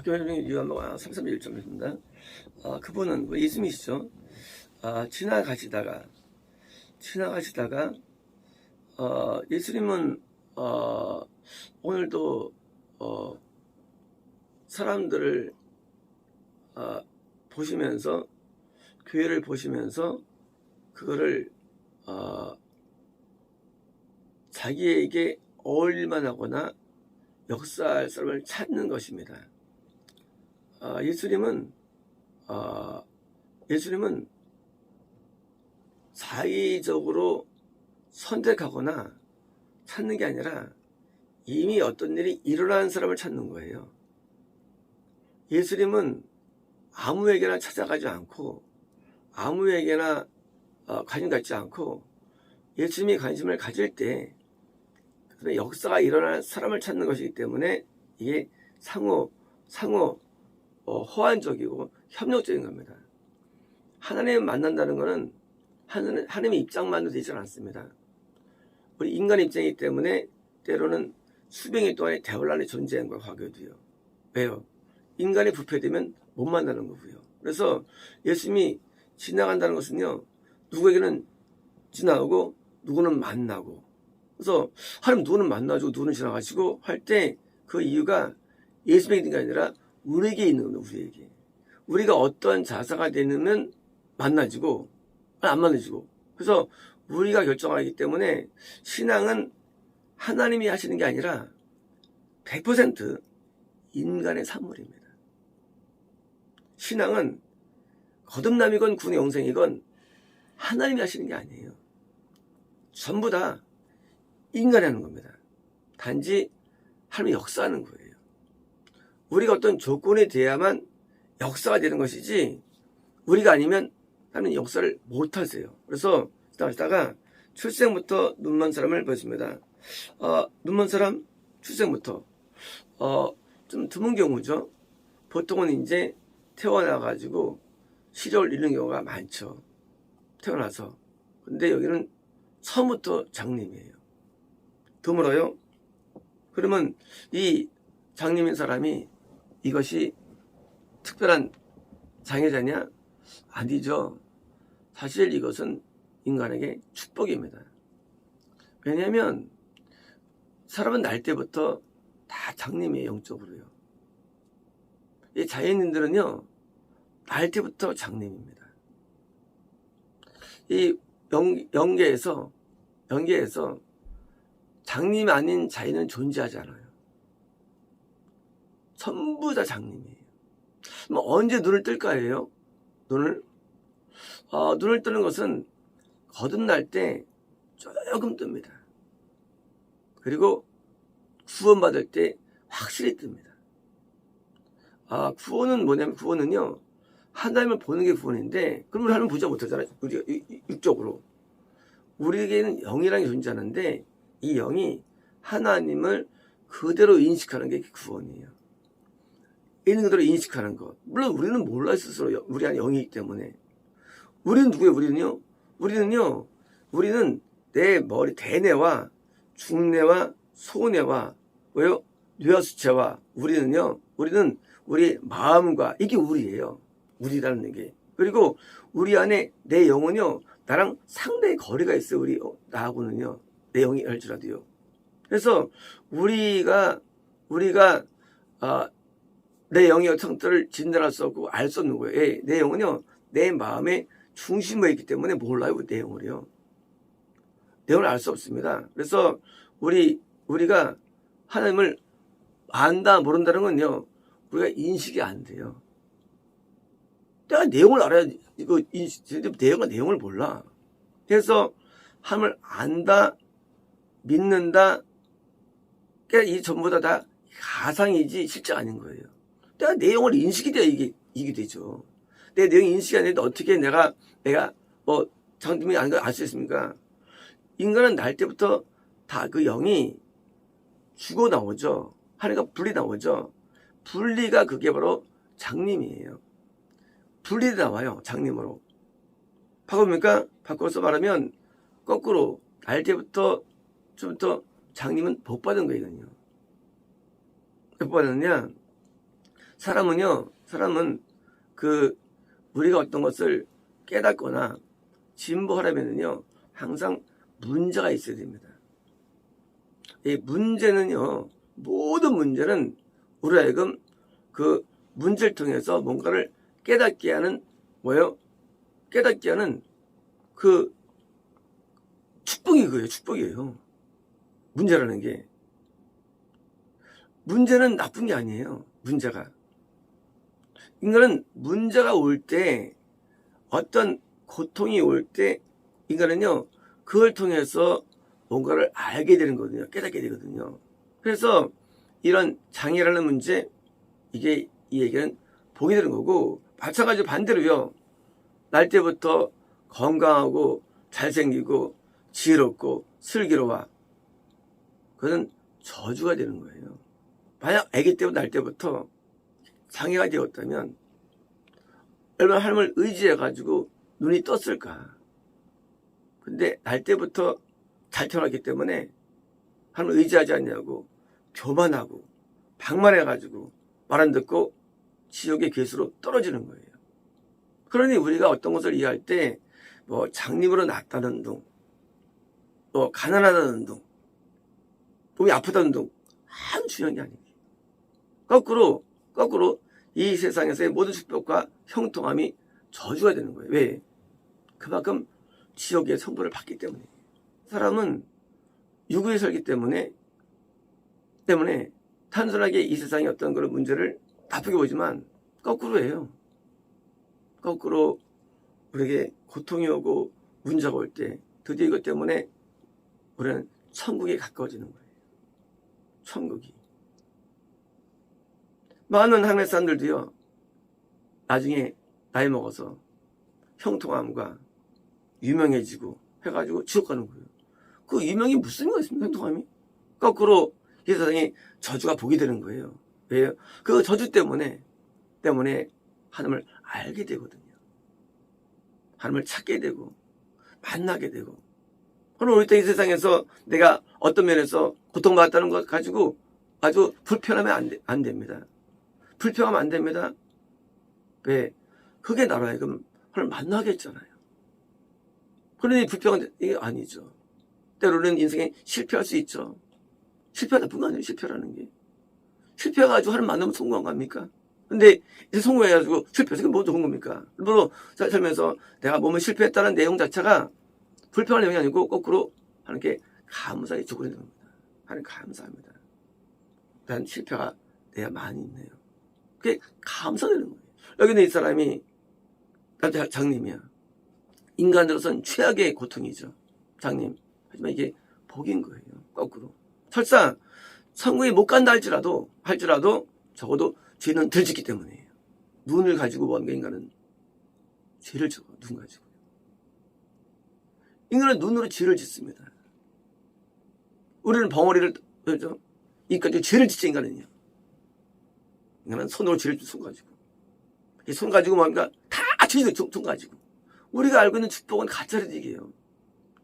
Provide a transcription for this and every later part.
박경림 유한모가 33일점입니다. 그분은 예수님이시죠. 지나가시다가 예수님은 오늘도 사람들을 보시면서, 교회를 보시면서 그거를 자기에게 어울릴만 하거나 역사할 사람을 찾는 것입니다. 예수님은 사의적으로 선택하거나 찾는 게 아니라 이미 어떤 일이 일어난 사람을 찾는 거예요. 예수님은 아무에게나 찾아가지 않고 아무에게나 관심 갖지 않고 예수님이 관심을 가질 때 역사가 일어난 사람을 찾는 것이기 때문에 이게 상호 호환적이고 협력적인 겁니다. 하나님을 만난다는 것은 하나님의 입장만도 되지 않습니다. 우리 인간의 입장이기 때문에 때로는 수백년 동안의 대화란이 존재한 걸 화교도요. 왜요? 인간이 부패되면 못 만나는 거고요. 그래서 예수님이 지나간다는 것은요, 누구에게는 지나오고 누구는 만나고, 그래서 하나님 누구는 만나주고 누구는 지나가시고 할 때 그 이유가 예수님에게 있는 게 아니라 우리에게 있는 겁니다. 우리에게. 우리가 어떠한 자세가 되면 만나지고 안 만나지고, 그래서 우리가 결정하기 때문에 신앙은 하나님이 하시는 게 아니라 100% 인간의 산물입니다. 신앙은 거듭남이건 구원의 영생이건 하나님이 하시는 게 아니에요. 전부 다 인간이 하는 겁니다. 단지 하나님이 역사하는 거예요. 우리가 어떤 조건이 돼야만 역사가 되는 것이지, 우리가 아니면 하나님 역사를 못 하세요. 그래서 하다가 출생부터 눈먼 사람을 보십니다. 눈먼 사람 출생부터 좀 드문 경우죠. 보통은 이제 태어나가지고 시력을 잃는 경우가 많죠. 태어나서. 근데 여기는 처음부터 장님이에요. 드물어요. 그러면 이 장님인 사람이 이것이 특별한 장애자냐? 아니죠. 사실 이것은 인간에게 축복입니다. 왜냐하면 사람은 날 때부터 다 장님이에요. 영적으로요. 이 자연인들은요, 날 때부터 장님입니다. 이 영계에서 장님이 아닌 자연은 존재하지 않아요. 전부 다 장님이에요. 그럼 언제 눈을 뜰까요? 눈을 뜨는 것은 거듭날 때 조금 뜹니다. 그리고 구원받을 때 확실히 뜹니다. 구원은 뭐냐면, 구원은요, 하나님을 보는 게 구원인데, 그럼 우리 하나님 보지 못하잖아요. 우리가 육적으로. 우리에게는 영이라는 게 존재하는데, 이 영이 하나님을 그대로 인식하는 게 구원이에요. 있는 그대로 인식하는 것. 물론 우리는 몰라요, 스스로. 우리 안에 영이기 때문에. 우리는 누구예요? 우리는 내 머리, 대뇌와 중뇌와 소뇌와, 왜요? 뇌와 수체와, 우리는 우리 마음과, 이게 우리예요. 우리라는 게. 그리고 우리 안에 내 영은요, 나랑 상당히 거리가 있어요. 나하고는요. 내 영이 할지라도요. 그래서 우리가 내 영의 형태를 진단할 수 없고 알 수 없는 거예요. 내 영은요, 내 마음의 중심에 있기 때문에 몰라요. 내 영을요. 내용을 알 수 없습니다. 그래서 우리가 하나님을 안다 모른다는 건요, 우리가 인식이 안 돼요. 내가 내용을 알아야 이거 내용을 몰라. 그래서 하나님을 안다, 믿는다, 그러니까 이 전부 다 가상이지 실제 아닌 거예요. 내가 내용을 인식이 돼야 이게 되죠. 내 내용이 인식이 안 되는데 어떻게 내가 장님이 아닌 걸 알 수 있습니까? 인간은 날 때부터 다 그 영이 죽어 나오죠. 하나님과 분리 나오죠. 분리가 그게 바로 장님이에요. 분리돼 나와요. 장님으로. 바꿔서 말하면 거꾸로 날 때부터 장님은 복 받은 거거든요. 왜 복 받았느냐? 사람은 우리가 어떤 것을 깨닫거나 진보하려면요, 항상 문제가 있어야 됩니다. 이 문제는요, 모든 문제는 우리 하여금 그 문제를 통해서 뭔가를 깨닫게 하는 깨닫게 하는 그 축복이에요. 문제라는 게. 문제는 나쁜 게 아니에요. 문제가. 인간은 문제가 올 때, 어떤 고통이 올 때, 인간은요, 그걸 통해서 뭔가를 알게 되는 거거든요. 깨닫게 되거든요. 그래서 이런 장애라는 문제, 이 얘기는 보게 되는 거고, 마찬가지로 반대로요, 날 때부터 건강하고 잘생기고 지혜롭고 슬기로워. 그건 저주가 되는 거예요. 만약 아기 때부터 날 때부터 장애가 되었다면 얼마나 하나님을 의지해가지고 눈이 떴을까. 근데 날 때부터 잘 태어났기 때문에 하나님을 의지하지 않냐고 교만하고 방만해가지고 말 안 듣고 지옥의 괴수로 떨어지는 거예요. 그러니 우리가 어떤 것을 이해할 때 뭐 장님으로 낳았다는 둥, 뭐 가난하다는 둥, 몸이 아프다는 둥, 아무 중요한 게 아니에요. 거꾸로 이 세상에서의 모든 축복과 형통함이 저주가 되는 거예요. 왜? 그만큼 지옥의 성분을 받기 때문에. 사람은 유구에 살기 때문에 단순하게 이 세상의 어떤 그런 문제를 나쁘게 보지만 거꾸로예요. 거꾸로 우리에게 고통이 오고 문제가 올 때 드디어 이것 때문에 우리는 천국에 가까워지는 거예요. 천국이. 많은 하늘의 사람들도요, 나중에 나이 먹어서 형통함과 유명해지고 해가지고 지옥 가는 거예요. 그 유명이 무슨 의미가 있습니까? 형통함이? 거꾸로 이 세상에 저주가 보게 되는 거예요. 왜요? 그 저주 때문에 하나님을 알게 되거든요. 하나님을 찾게 되고 만나게 되고. 그럼 우리 이 세상에서 내가 어떤 면에서 고통받았다는 것 가지고 아주 불편하면 안 됩니다. 불평하면 안 됩니다. 왜? 그게 나로 하여금 하나님을 만나게 했잖아요. 그러니 불평은 이게 아니죠. 때로는 인생에 실패할 수 있죠. 실패가 나쁜 거 아니에요, 실패라는 게. 실패해가지고 하나님 만나면 성공한 겁니까? 근데 이제 성공해가지고 실패해서 그게 뭐 좋은 겁니까? 일부러 살면서 내가 몸을 실패했다는 내용 자체가 불평할 내용이 아니고 거꾸로 하나님께 감사하게 주고는 겁니다. 하나님 감사합니다. 난 실패가 내가 많이 있네요. 그게 감사되는 거예요. 여기는 이 사람이 장님이야. 인간으로서는 최악의 고통이죠. 장님. 하지만 이게 복인 거예요. 거꾸로. 설사 천국에 못 간다 할지라도 적어도 죄는 덜 짓기 때문이에요. 눈을 가지고 뭔가 인간은 죄를 져. 눈 가지고. 인간은 눈으로 죄를 짓습니다. 우리는 벙어리를 그렇죠? 인간이 죄를 짓지 인간은요. 인간은 손으로 죄를 짓 손 가지고. 이 손 가지고 뭔가 다 죄지 손 가지고. 우리가 알고 있는 축복은 가짜리dig이에요.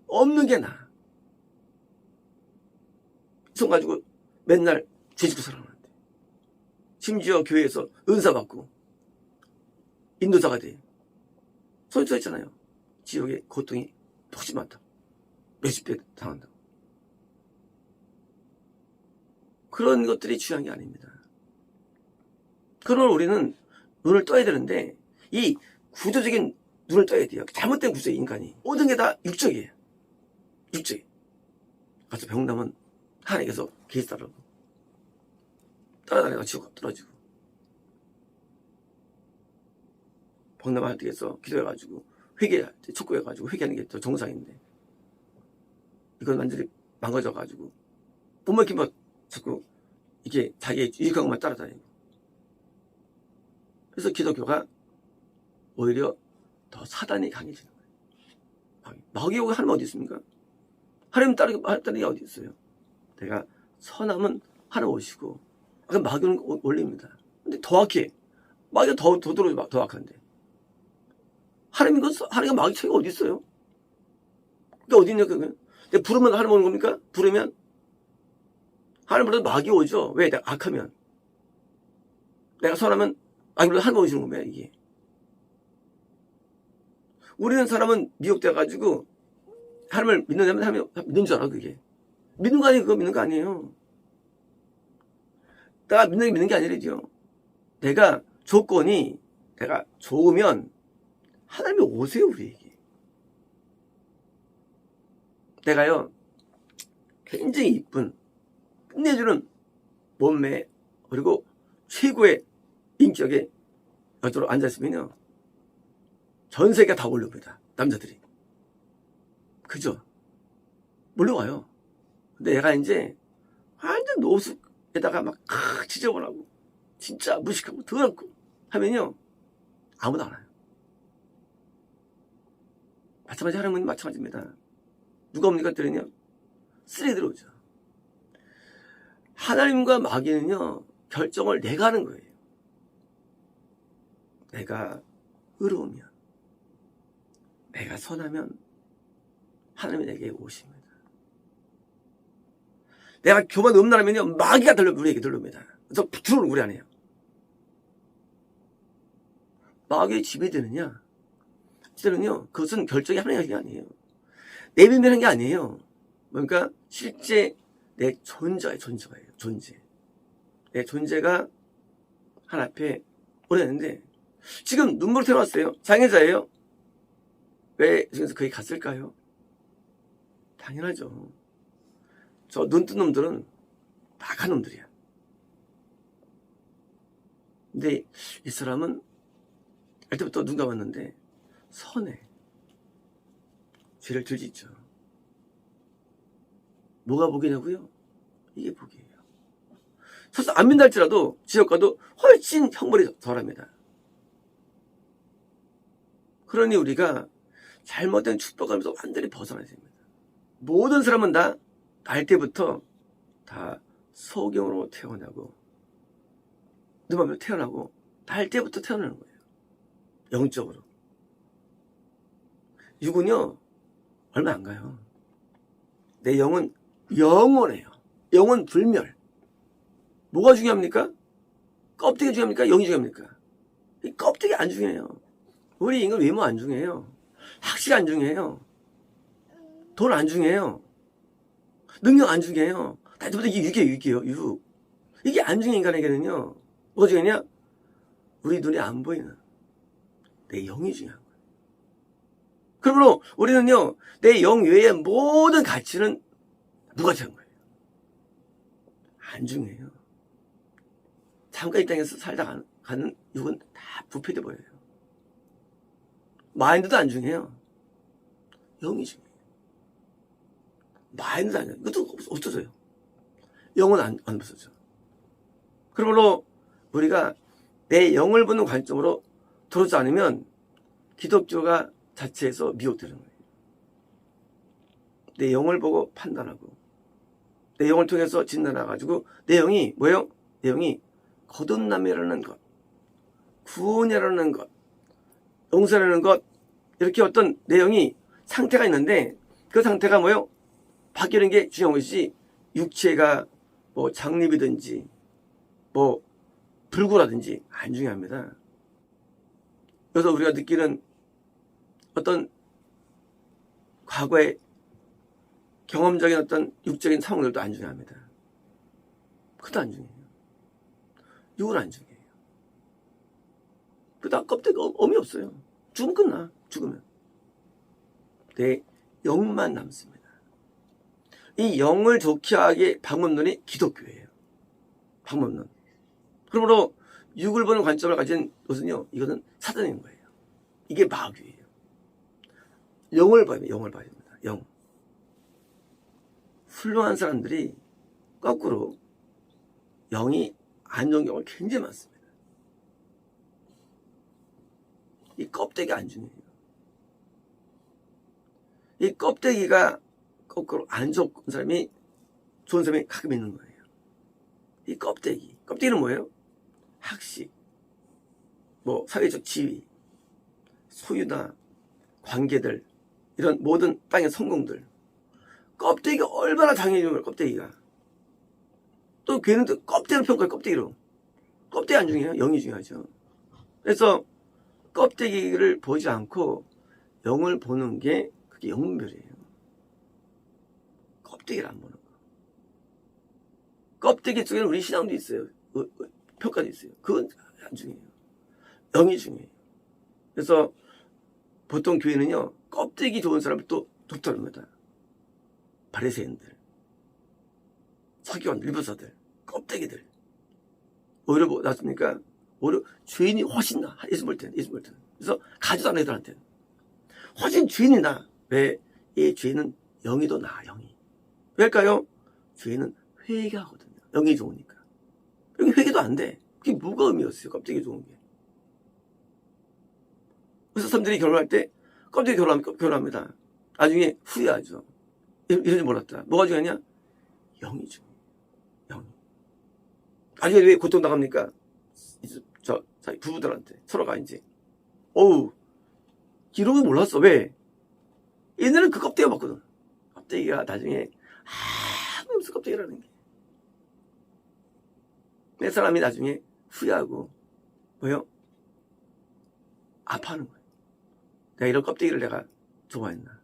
없는 게 나아. 손 가지고 맨날 죄 짓고 살아가는데. 심지어 교회에서 은사 받고 인도자가 돼. 손이 써 있잖아요. 지옥의 고통이 혹시 많다. 몇십 배 당한다고. 그런 것들이 중요한 게 아닙니다. 그러면 우리는 눈을 떠야 되는데 이 구조적인 눈을 떠야 돼요. 잘못된 구조의 인간이. 모든 게 다 육적이에요. 육적이. 가서 병나면 하나님께서 계시다라고. 따라다니다가 지옥 떨어지고. 병나면 하나님께서 기도해가지고 촉구해가지고 회개하는 게 더 정상인데. 이건 완전히 망가져가지고. 못 먹히면 자꾸 이게 자기의 유익한 것만 따라다니고. 그래서 기독교가 오히려 더 사단이 강해지는 거예요. 마귀하고 하나님 어디 있습니까? 하나님 따르는 게 어디 있어요? 내가 선함은 하나님 오시고, 아까 마귀는 올립니다. 근데 더 악해. 마귀가 더 악한데. 하나님과 마귀 차이가 어디 있어요? 그게 어디 있냐, 그러면? 내가 부르면 하나님 오는 겁니까? 부르면? 하나님 부르면 마귀 오죠. 왜? 내가 악하면. 내가 선하면 이거 하나님 오시는 겁니다. 이게. 우리는 사람은 미혹돼가지고 하나님을 믿는다면 하나님 믿는 줄 알아. 그게 믿는 거 아니에요. 그거 믿는 거 아니에요. 내가 믿는 게 아니라죠. 내가 조건이 내가 좋으면 하나님이 오세요. 우리에게. 내가요 굉장히 이쁜 끝내주는 몸매 그리고 최고의 인격의 여자로 앉아있으면요 전 세계가 다 몰려옵니다. 남자들이. 그죠? 몰려와요. 근데 얘가 이제 완전 노숙에다가 막 지저분하고 진짜 무식하고 더럽고 하면요 아무도 안 와요. 마찬가지 하나님은 마찬가지입니다. 누가 옵니까 그랬더니요 쓰레기 들어오죠. 하나님과 마귀는요 결정을 내가 하는 거예요. 내가 의로우면 내가 선하면 하나님이 내게 오십니다. 내가 교만 음란하면요 마귀가 우리에게 들러옵니다. 그래서 들어오는 우리 안에요. 마귀의 지배되느냐? 실제로는요 그것은 결정이 하나의 게 아니에요. 내면하는 게 아니에요. 그러니까 실제 내 존재예요. 존재. 내 존재가 하나 앞에 오래됐는데 지금 눈물을 태어났어요. 장애자예요. 왜 지금서 거기 갔을까요? 당연하죠. 저 눈 뜬 놈들은 나간 놈들이야. 근데 이 사람은 알 때부터 눈 감았는데 선해. 죄를 덜 짓죠. 뭐가 복이냐고요? 이게 복이에요. 설사 안 믿는다 할지라도 지옥가도 훨씬 형벌이 덜합니다. 그러니 우리가 잘못된 축복하면서 완전히 벗어나야 됩니다. 모든 사람은 다 날 때부터 다 소경으로 태어나고 눈앞에 태어나고 날 때부터 태어나는 거예요. 영적으로. 육은요 얼마 안 가요. 내 영은 영원해요. 영원 불멸. 뭐가 중요합니까? 껍데기 중요합니까? 영이 중요합니까? 이 껍데기 안 중요해요. 우리 인간 외모 안 중요해요. 학식 안 중요해요. 돈 안 중요해요. 능력 안 중요해요. 다 이게 육이에요. 육. 이게 안 중요한 인간에게는요. 뭐가 중요하냐? 우리 눈에 안 보이는 내 영이 중요한 거예요. 그러므로 우리는요. 내 영 외의 모든 가치는 무가치한 거예요. 안 중요해요. 잠깐 이 땅에서 살다 가는 육은 다 부패돼 보여요. 마인드도 안 중요해요. 영이 중요해요. 마인드도 안 중요해요. 이것도 없어져요. 영은 안 없어져. 그러므로 우리가 내 영을 보는 관점으로 들어오지 않으면 기독교가 자체에서 미혹되는 거예요. 내 영을 보고 판단하고 내 영을 통해서 진단해가지고 내 영이 뭐예요? 내 영이 거듭남이라는 것, 구원이라는 것, 용서라는 것 이렇게 어떤 내용이 상태가 있는데 그 상태가 뭐예요? 바뀌는 게 중요한 것이지 육체가 뭐 장립이든지 뭐 불구라든지 안 중요합니다. 그래서 우리가 느끼는 어떤 과거의 경험적인 어떤 육적인 상황들도 안 중요합니다. 그것도 안 중요해요. 육은 안 중요해요. 그다 껍데기 의미 없어요. 죽으면 끝나. 죽으면. 내 영만 남습니다. 이 영을 좋게 하기의 방법론이 기독교예요. 방법론. 그러므로 육을 보는 관점을 가진 것은요. 이것은 사단인 거예요. 이게 마귀예요. 영을 봐야 됩니다. 영을 봐야 됩니다. 영. 훌륭한 사람들이 거꾸로 영이 안 좋은 경우가 굉장히 많습니다. 이 껍데기 안 중요해요. 이 껍데기가 거꾸로 안 좋은 사람이 좋은 사람이 가끔 있는 거예요. 이 껍데기. 껍데기는 뭐예요? 학식, 뭐 사회적 지위, 소유나 관계들, 이런 모든 땅의 성공들. 껍데기가 얼마나 장애인인 거예요, 껍데기가. 또 걔는 또 껍데기로 평가해, 껍데기로. 껍데기 안 중요해요. 영이 중요하죠. 그래서 껍데기를 보지 않고 영을 보는 게 그게 영분별이에요. 껍데기를 안 보는 거. 껍데기 쪽에는 우리 신앙도 있어요. 평가도 있어요. 그건 안 중요해요. 영이 중요해요. 그래서 보통 교회는요, 껍데기 좋은 사람을 또 돕다는 겁니다. 바리새인들, 서기관, 일부사들, 껍데기들. 오히려 뭐 낫습니까? 오히려 죄인이 훨씬 나. 예수 볼 때는. 그래서 가지도 않은 애들한테는. 훨씬 죄인이 나. 왜? 이 죄인은 영이 더 나아, 영이. 왜일까요? 죄인은 회개하거든요. 영이 좋으니까. 여기 회개도 안 돼. 그게 뭐가 의미였어요, 껍데기 좋은 게. 그래서 사람들이 결혼할 때 껍데기 결혼합니다. 나중에 후회하죠. 이런 줄 몰랐다. 뭐가 중요하냐? 영이 중요해요. 영이. 나중에 왜 고통당합니까? 부부들한테. 서로가 이제. 어우, 이런 거 몰랐어. 왜? 얘네는 그 껍데기가 맞거든. 껍데기가 나중에 아무 없어, 껍데기라는 게. 내 사람이 나중에 후회하고, 뭐요? 아파하는 거예요. 내가 이런 껍데기를 내가 좋아했나.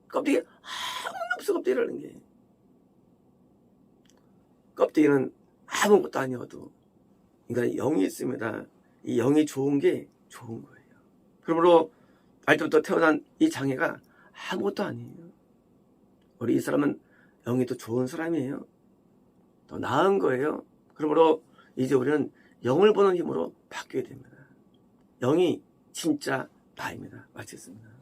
껍데기 아무 없어, 껍데기라는 게. 껍데기는 아무것도 아니어도 인간이 영이 있습니다. 이 영이 좋은 게 좋은 거예요. 그러므로 날 때부터 태어난 이 장애가 아무것도 아니에요. 우리 이 사람은 영이 더 좋은 사람이에요. 더 나은 거예요. 그러므로 이제 우리는 영을 보는 힘으로 바뀌어야 됩니다. 영이 진짜 나입니다. 마치겠습니다.